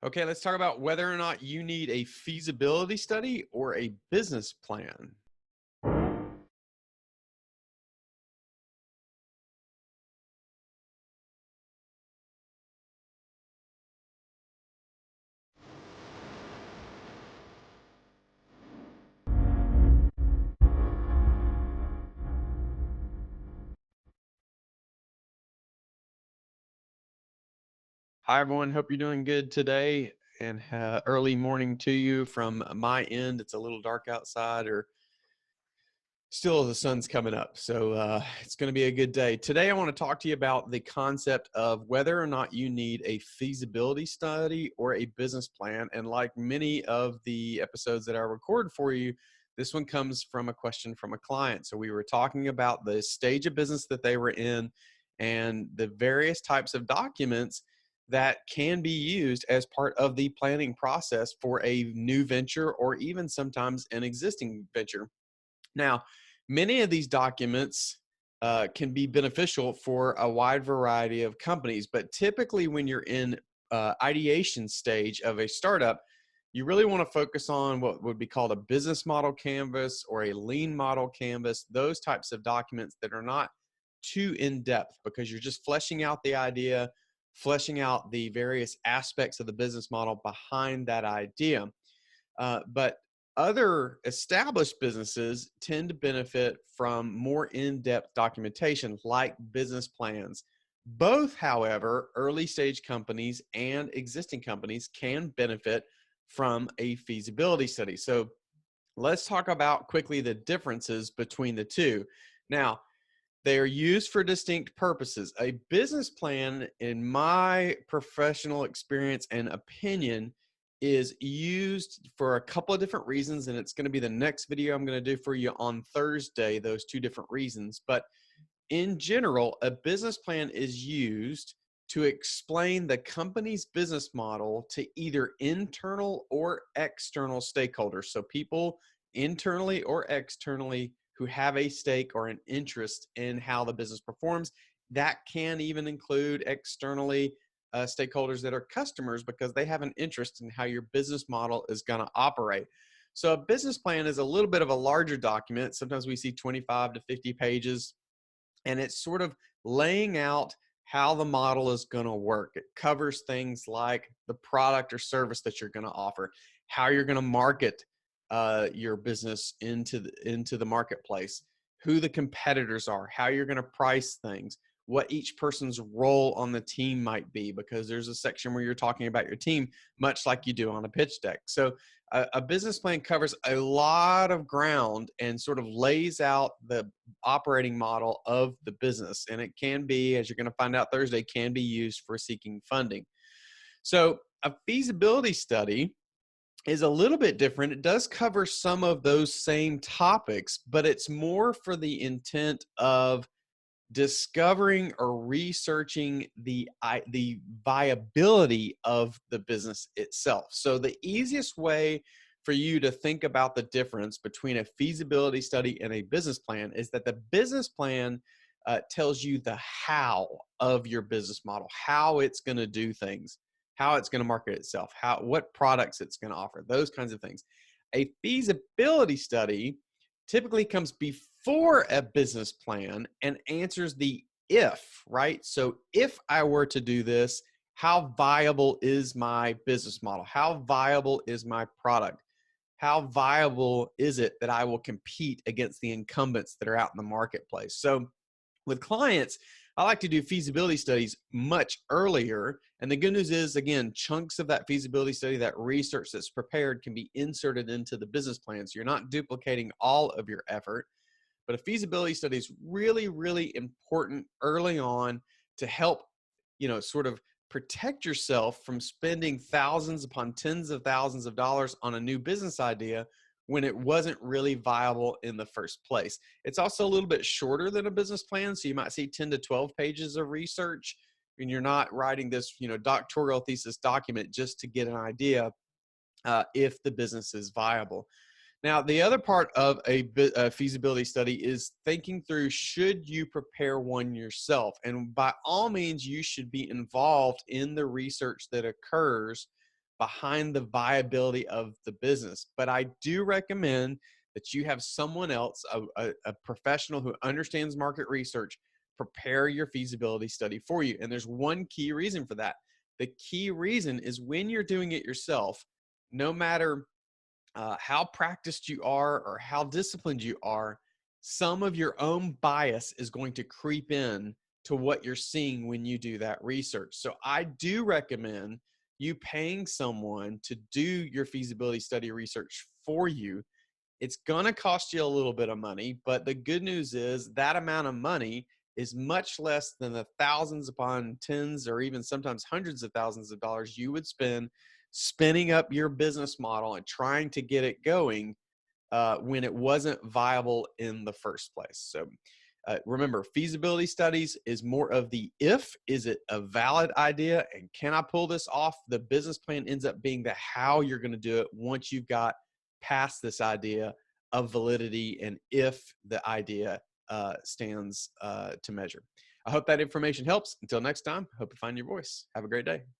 Okay, let's talk about whether or not you need a feasibility study or a business plan. Hi, everyone. Hope you're doing good today and early morning to you from my end. It's a little dark outside, or still the sun's coming up. So it's going to be a good day. Today, I want to talk to you about the concept of whether or not you need a feasibility study or a business plan. And like many of the episodes that I record for you, this one comes from a question from a client. So we were talking about the stage of business that they were in and the various types of documents that can be used as part of the planning process for a new venture or even sometimes an existing venture. Now, many of these documents can be beneficial for a wide variety of companies, but typically when you're in ideation stage of a startup, you really want to focus on what would be called a business model canvas or a lean model canvas, those types of documents that are not too in depth because you're just fleshing out the idea, fleshing out the various aspects of the business model behind that idea. But other established businesses tend to benefit from more in-depth documentation like business plans. Both, however, early stage companies and existing companies can benefit from a feasibility study. So let's talk about quickly the differences between the two. Now, they are used for distinct purposes. A business plan, in my professional experience and opinion, is used for a couple of different reasons, and it's going to be the next video I'm going to do for you on Thursday, those two different reasons. But in general, a business plan is used to explain the company's business model to either internal or external stakeholders. So people internally or externally who have a stake or an interest in how the business performs. That can even include externally stakeholders that are customers because they have an interest in how your business model is going to operate. So a business plan is a little bit of a larger document. Sometimes we see 25 to 50 pages, and it's sort of laying out how the model is going to work. It covers things like the product or service that you're going to offer, how you're going to market your business into the marketplace, who the competitors are, how you're going to price things, what each person's role on the team might be, because there's a section where you're talking about your team, much like you do on a pitch deck. So a business plan covers a lot of ground and sort of lays out the operating model of the business. And it can be, as you're going to find out Thursday, can be used for seeking funding. So a feasibility study is a little bit different. It does cover some of those same topics, but it's more for the intent of discovering or researching the viability of the business itself. So the easiest way for you to think about the difference between a feasibility study and a business plan is that the business plan tells you the how of your business model, how it's going to do things, how it's going to market itself, what products it's going to offer, those kinds of things. A feasibility study typically comes before a business plan and answers the if, right? So if I were to do this, how viable is my business model? How viable is my product? How viable is it that I will compete against the incumbents that are out in the marketplace? So with clients, I like to do feasibility studies much earlier. And the good news is, again, chunks of that feasibility study, that research that's prepared, can be inserted into the business plan. So you're not duplicating all of your effort. But a feasibility study is really, really important early on to help, sort of protect yourself from spending thousands upon tens of thousands of dollars on a new business idea when it wasn't really viable in the first place. It's also a little bit shorter than a business plan. So you might see 10 to 12 pages of research, and you're not writing this, doctoral thesis document just to get an idea if the business is viable. Now, the other part of a feasibility study is thinking through, should you prepare one yourself? And by all means, you should be involved in the research that occurs behind the viability of the business. But I do recommend that you have someone else, a professional who understands market research, prepare your feasibility study for you. And there's one key reason for that. The key reason is when you're doing it yourself, no matter how practiced you are or how disciplined you are, some of your own bias is going to creep in to what you're seeing when you do that research. So I do recommend you paying someone to do your feasibility study research for you. It's going to cost you a little bit of money, but the good news is that amount of money is much less than the thousands upon tens or even sometimes hundreds of thousands of dollars you would spend spinning up your business model and trying to get it going when it wasn't viable in the first place. So remember, feasibility studies is more of the if, is it a valid idea and can I pull this off? The business plan ends up being the how you're going to do it once you've got past this idea of validity and if the idea stands to measure. I hope that information helps. Until next time, hope you find your voice. Have a great day.